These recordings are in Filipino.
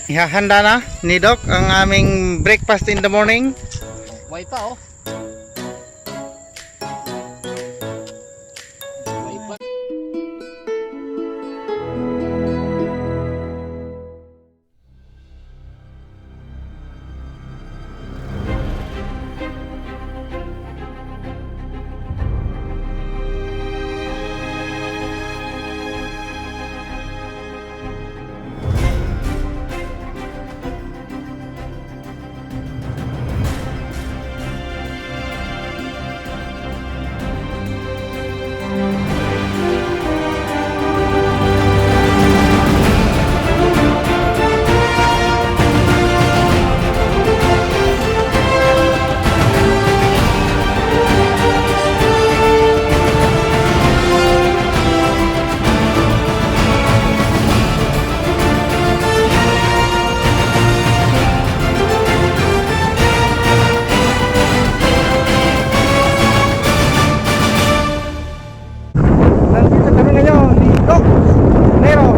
Ihahanda na ni Doc ang aming breakfast in the morning. Buhay pa oh. Buhay pa. Nandito kami ngayon ni Doc Nero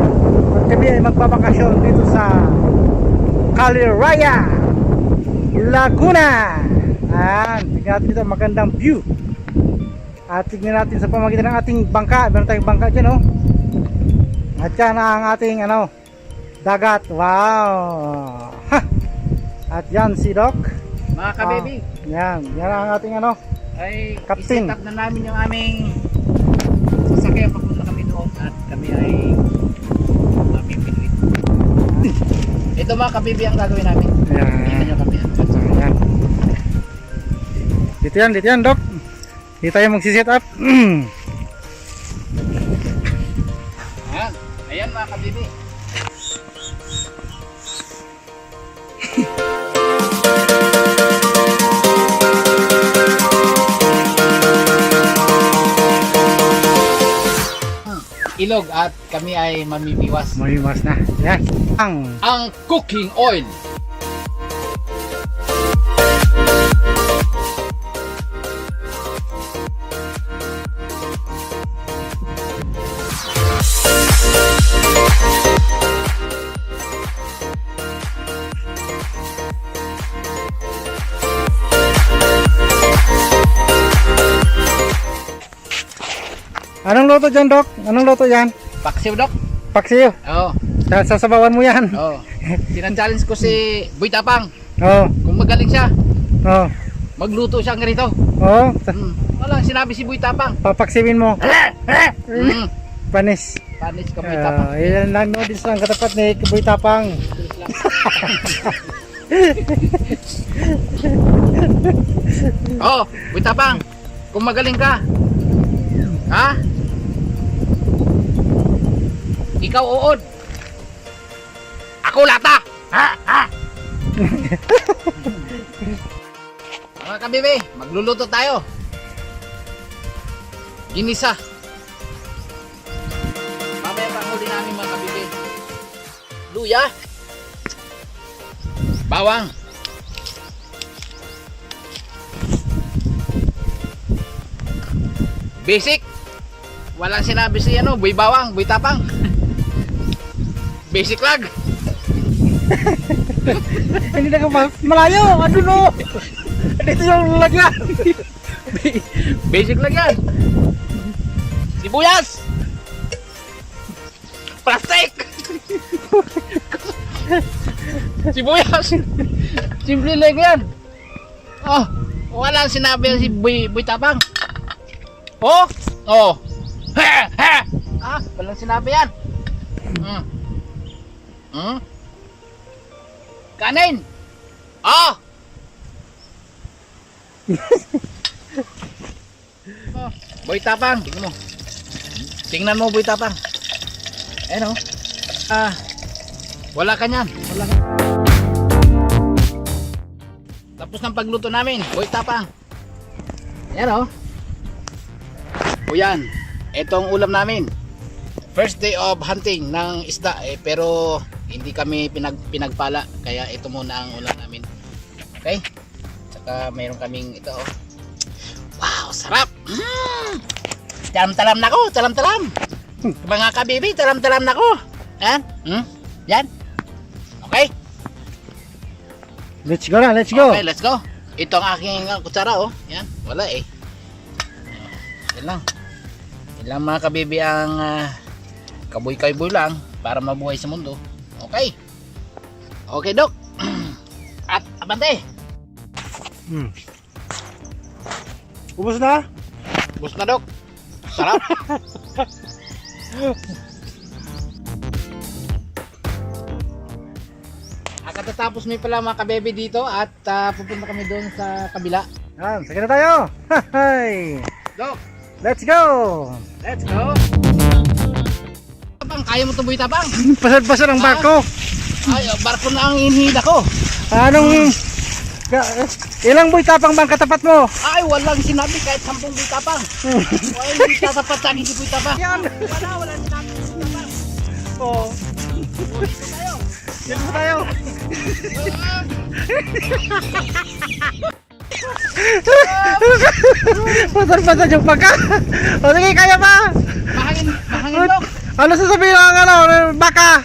at kami ay magbabakasyon dito sa Caliraya, Laguna. Tignan natin dito, magandang view. At tignan natin sa pamagitan ng ating bangka. Meron tayong bangka dyan oh. At yan ang ating dagat. Wow. Ha! At yan si Doc. Mga kababy, Yan ang ating ay Captain. iset up na namin yung aming sasakyan papunta kami doon at kami ay mamiminuit. Ito mga kababy ang gagawin namin. Yan. Tingnan nyo kami. Ayan. Dito yan Doc. Dito tayo magsiset up. Ayan. Ayan mga kababy. Ilog at kami ay mamimiwas. Mamimas na. Yan. Ang cooking oil. Anong luto dyan, Doc? Anong luto yan? Paksiw dok. Paksiyo. Oo. Sasabawan mo yan. Oo. Sinachallenge ko si Boy Tapang. Oo. Kung magaling siya, Oo. magluto siya ng ganito. Oo. Walang sinabi si Boy Tapang. Papaksiwin mo. Panis. Panis ka Boy Tapang. Yan lang no. Dito ang katapat ni Boy Tapang. Oo, Boy Tapang. Kung magaling ka. Ha? Ikaw uod. Ako lata. Ha? Ha? Mga kabibi, magluluto tayo. Ginisa. Mamaya pa huli namin mga kabibi. Luya. Bawang. Basic. Walang sinabi si Boy Bawang, Boy Tapang. Basic lang. Hindi na ka malayo. Ano no? Dito yung lagyan. Basic lang yan. Sibuyas. Plastic. Sibuyas. Simple lang yan. Oh, walang sinabi si Boy Tapang. Oh, oh. Ha, ha. Walang sinabi yan. Kanin. Oh. Oh, Boy Tapang, tingnan mo. Tingnan mo Boy Tapang. Ayan oh. Wala ka niyan. Wala ka. Tapos ng pagluto namin, Boy Tapang. Ayan oh. O yan, itong ulam namin. First day of hunting ng isda pero hindi kami pinagpala kaya ito muna ang ulam namin. Okay? Tsaka mayroon kaming ito oh. Wow, sarap! Talam-talam na ko, talam-talam. Mga kabibi, talam-talam na ko. Yan? Yan? Okay? Let's go na, let's go. Okay, let's go. Ito ang aking kutsara, oh. Yan, wala eh. Yan lang. Yan lang mga kabibi ang kaboy-kaboy lang para mabuhay sa mundo. Okay. Okay, Dok. At abante. Ubus na? Bus na, Dok. Sarap. Katatapos may pala mga kabebe dito at pupunta kami doon sa kabila. Yan, sige na tayo. Hay. Dok, Let's go. let's go. Tapang, kaya mo tumboy tapang? Pasad-pasad ang barko. Ay, barko na ang inhila ko. Anong ilang boy tapang bang katapat mo? Ay, walang sinabi kahit 10 boy tapang. Ay, hindi tatapat sa akin si boy tapang. Yan. Walang sinabi si boy tapang. Oh, Dito tayo. dito pa tayo. Pasad-pasad yung bangka. O sige, kaya pa. Mahangin, Dok. Ano sasabihin ng baka?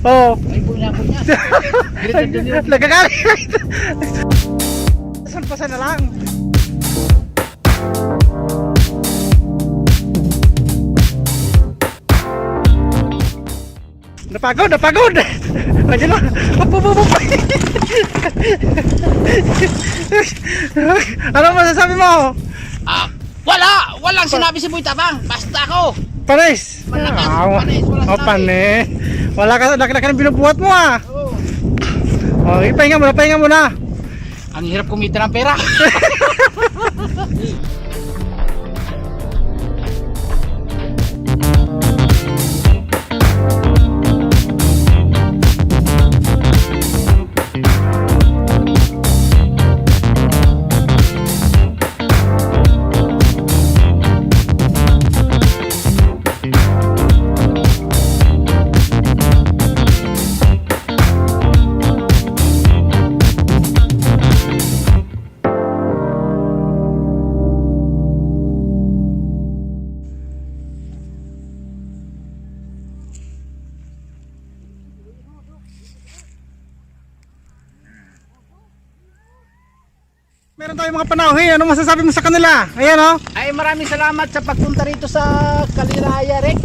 Oh. Ay, bunya. Nagkakalit. Pasan na lang. Napagod. Ayan na. Ano masasabi mo? Walang sinabi si boy tapang. Basta ako. Panis. Malakas, panis, walang Oh, sabi. panis. Wala ka ng binubuhat mo ah. Oh. Oh, pahinga mo na. Ang hirap kumita ng pera. Meron tayong mga panauhin. Ano masasabi mo sa kanila? Ayan oh. Ay, maraming salamat sa pagpunta rito sa Kaliraya Rek.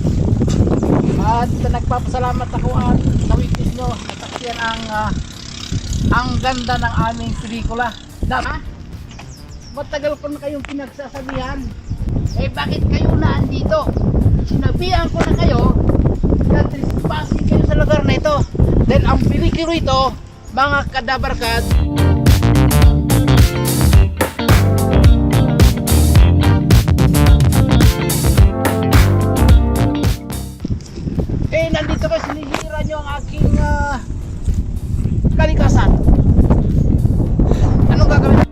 At nagpapasalamat ako at na-witness nyo nasaksiyan ang ganda ng aming pelikula. Ha? Matagal ko na kayong pinagsasabihan. Eh bakit kayo na andito? Sinabihan ko na kayo na trespassing kayo sa lugar na ito. Dahil ang pelikula ito, mga kadabarkad, nandito kayo, sinihira nyo ang aking kalikasan. Anong gagawin?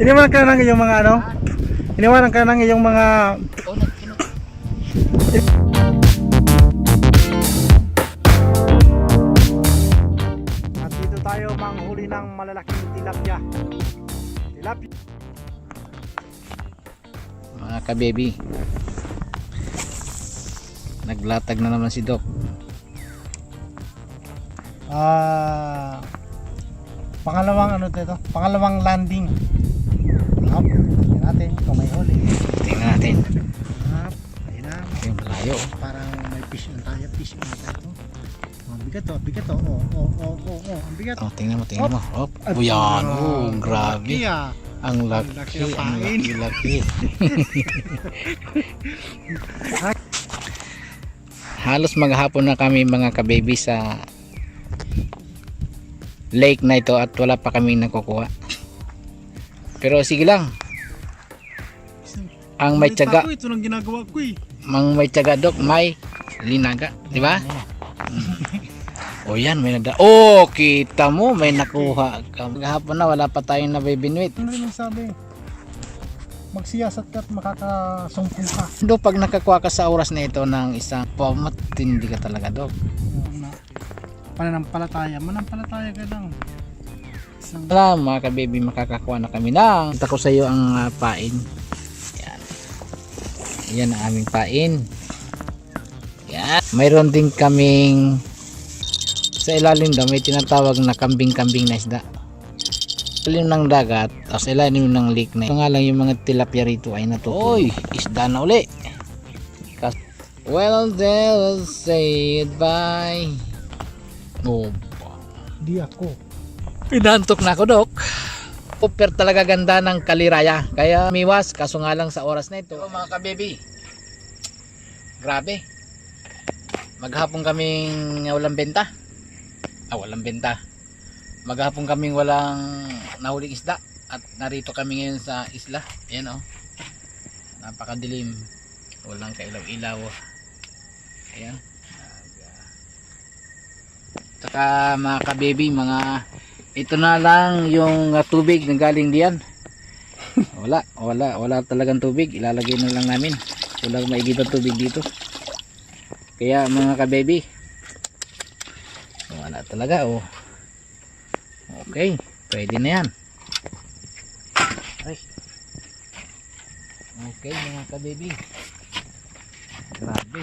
Iniwanan ka ng iyong mga ano? Iniwanan ka ng iyong mga Oh, at dito tayo manghuli ng malalaking tilapia. mga kabebi, naglatag na naman si Doc. Pangalawang ano dito? Pangalawang landing. Tingnan natin kung may huli. Tingnan natin. Ayun na. Yung malayo. Parang may fish on tayo. Ang bigat to. Oh, ang bigat. Oh, tingnan mo. Op. Buyan. Oh, grabe. Ang laki. Halos maghapon na kami mga kababy sa lake na ito at wala pa kami nakukuha. Pero sige lang. Ang may tiyaga. Ito lang ginagawa ko eh. Mang may tiyaga, Dok, may linaga, di ba? O yan, may nada. Oh, kita mo, may nakuha ka. Maghapon na wala pa tayong nabibinwit. Ano rin ang sabi? Magsiyasat ka at makakasumpong ka. Do pag nakakuha ka sa oras na ito ng isang pamatindi ka talaga, Dok. Pananampalataya ka lang. Wala mga kababy, makakakuha na kami ng punta ko sa iyo ang pain. Yan. Yan ang aming pain. Yan. Mayroon din kaming sa ilalim daw may tinatawag na kambing-kambing na isda. Ilalim ng dagat o sa ilalim ng lake na ito nga lang yung mga tilapia rito ay natutuloy. Oy, isda na uli. Well, they'll say goodbye. Oh, Di ako. pinantok na ako, Dok. Super talaga ganda ng Kaliraya. Kaya miwas, kaso nga lang sa oras na ito. Mga kababy, grabe. Maghapon kaming walang benta. Walang benta. Maghapon kaming walang nahuling isda. At narito kami ngayon sa isla. Ayan o. Napakadilim. Walang kailaw-ilaw. Ayan. Saka mga kababy, ito na lang yung tubig na galing diyan. Wala talagang tubig. Ilalagay na lang namin. Walang maigib ang tubig dito. Kaya mga kababy, wala talaga oh. Okay, pwede na yan. Ay. Okay mga kababy. Grabe.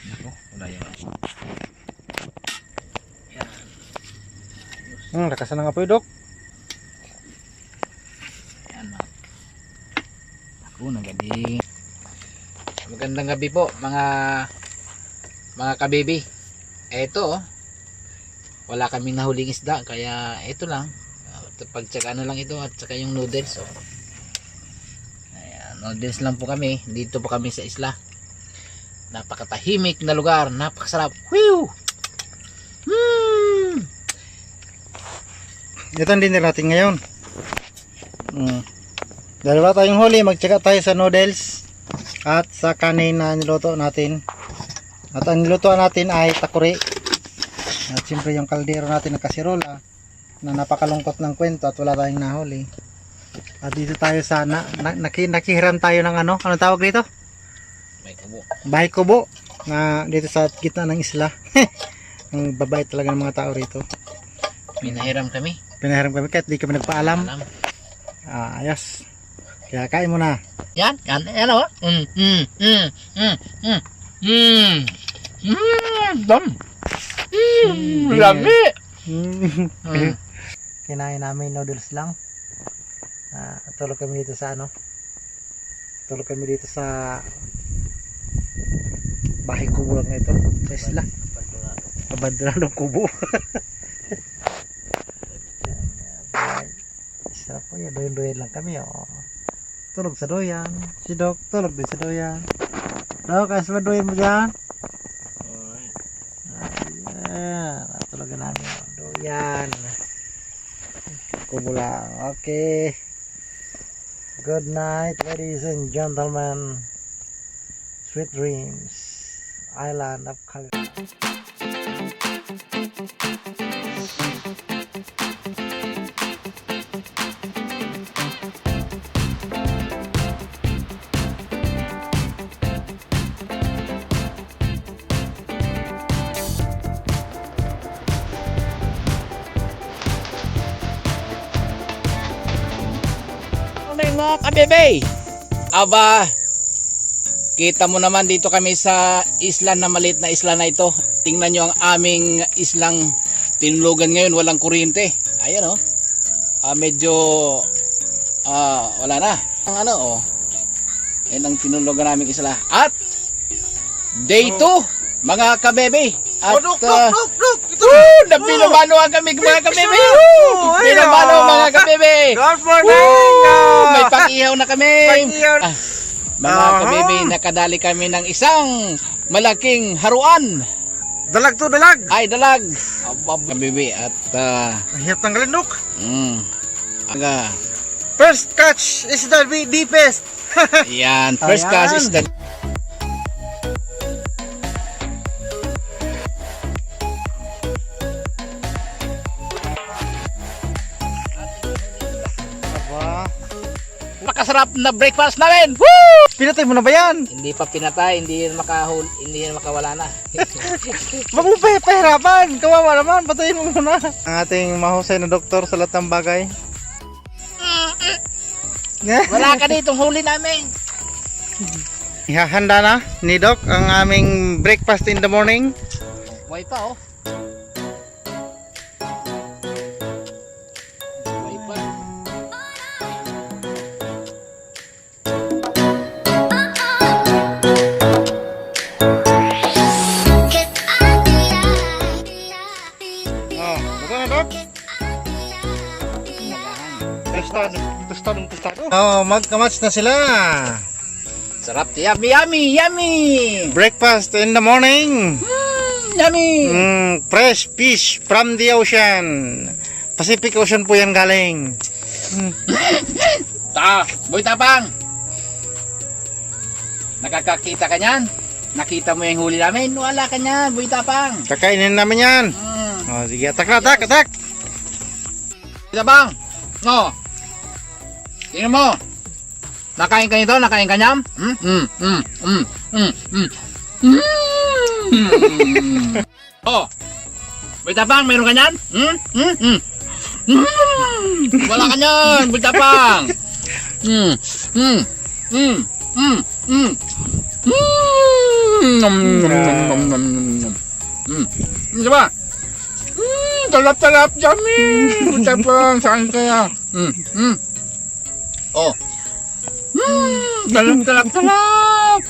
Nako, wala yan. Lakasan na nga po, Dok. Yan mga. Ako nagaling. Magandang gabi po mga kababy. Eto oh. Wala kaming nahuling isda kaya ito lang. Pagtsaga na lang ito at saka yung noodles oh. Ayan, noodles lang po kami. Dito po kami sa isla. Napakatahimik na lugar, napakasarap. Whew! Ito ang dinner natin ngayon. Dalawa tayong huli, magtsaga tayo sa noodles at sa kanin na niluto natin. At ang nilutoan natin ay takuri. At siyempre yung kaldero natin na kasirola na napakalungkot ng kwento at wala tayong nahuli. At dito tayo sa nakihiram tayo ng anong tawag dito? May kubo. Bahay kubo na dito sa gitna ng isla. Ang babait talaga ng mga tao rito. Pinahiram kami. Pinahiram kami kahit di kami nagpaalam. Alam. Ayos. Kaya kain mo na. Yan o. Dam. Lami. Kinain namin noodles lang. Tulog kami dito sa Tulog kami dito sa bahay kubo lang ito. Sa isla. Abandonadong kubo. Sarap po yan. Doyan-doyan lang kami. Oh. Tulog sa doyan. Si Doc tulog din sa doyan. Doc, ayos ba doyan mo dyan? Ayan. Tulugan namin. Doyan. Kubo lang. Okay. Good night, ladies and gentlemen. Sweet dreams. Island of Kaliraya. Mga kabebe, aba, kita mo naman dito kami sa isla na maliit na isla na ito. Tingnan nyo ang aming islang tinulugan ngayon, walang kuryente. Ayan o, medyo wala na ang yan ang tinulugan naming isla. At day 2 mga kabebe. At nabinumano ang kami mga kabebe. Binumano mga kabebe. Good morning! May pag-ihaw na kami. Mga kabebe, nakadali kami ng isang malaking haruan. Dalag to, dalag! Ay, dalag. Kabebe at Ang hirap tanggalin, Doc. First catch is the deepest. Yan, first Ayan. class is the Aba. Napakasarap na breakfast namin. Woo! Pinatay mo na ba yan? Hindi pa pinatay, hindi yan makawala na. Wag mo pa pahirapan. Kawawa naman. Patayin mo muna. Ang ating mahusay na doktor sa lahat ng bagay. Wala ka ditong huli namin. Ihahanda na ni Doc ang aming breakfast in the morning. Buhay pa oh. Buhay pa. Oh, buka na Doc. Tostado. Oh, magkamatch na sila. Sarap. Yummy, yummy, yummy. Breakfast in the morning. Yummy. Fresh fish from the ocean. Pacific Ocean po yan galing. Boy Tapang. Nakakakita ka niyan? Nakita mo yung huli namin? Wala ka niyan, Boy Tapang. Kakainin namin yan. Oh, sige, atak na, atak. Boy Tapang. No. Tingnan mo. Nakain ka nito? Nakain ka niyan? Oh. Boy Tapang, meron ka niyan? Wala ka niyan, Boy Tapang. Diba? Talap-talap, yummy! Boy Tapang, saan kaya? Oh. Talap-talap!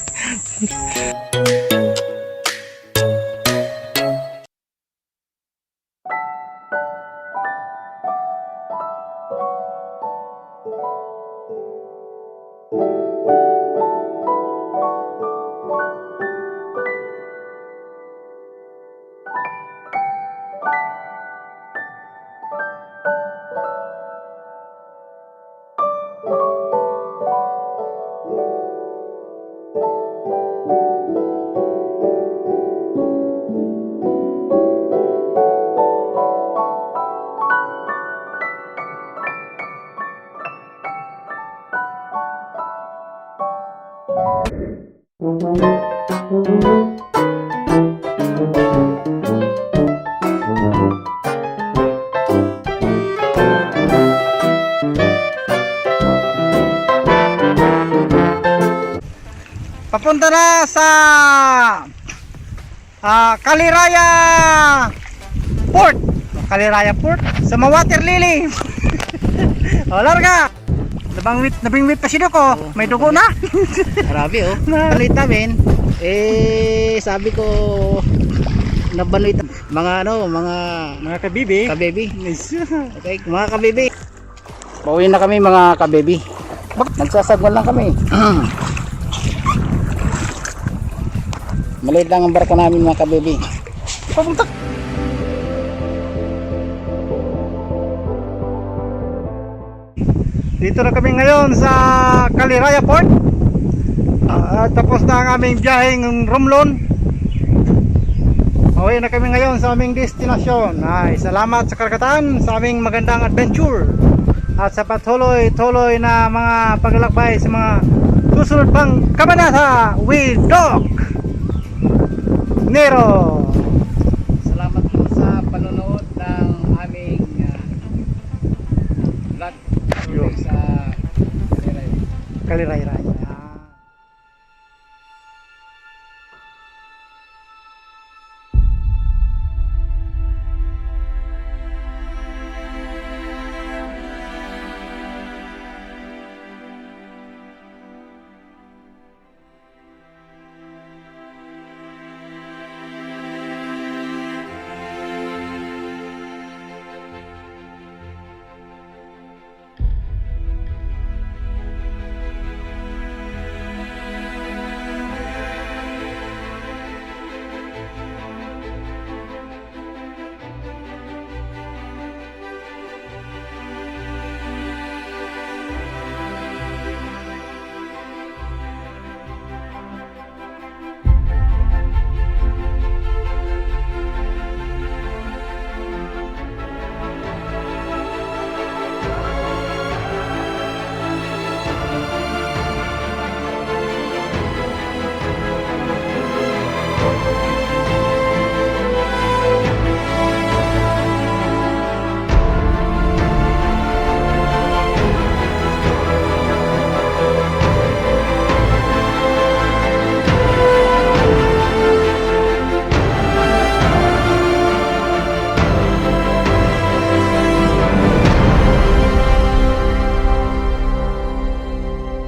Papunta na sa Kaliraya Port. Kaliraya Port sa Mawater Lily. O, larga. Nabingwit pa si Duko. May dugo na. Grabe oh. Palit namin. Sabi ko nabanwit mga kabibi. kabebi. Okay, mga kabebi. Pauwi na kami mga kabebi. Nagsasagwan lang kami. Maliit lang ang barko namin mga kabebi. Papunta. Dito na kami ngayon sa Kaliraya Port. Tapos na ang aming biyaheng Romlon. Uwi na kami ngayon sa aming destinasyon. Ay, salamat sa karagatan sa aming magandang adventure at sa patuloy na mga paglalakbay sa mga susunod pang kabanata with Doc Nero. Salamat po sa panonood ng aming vlog sa Kaliraya.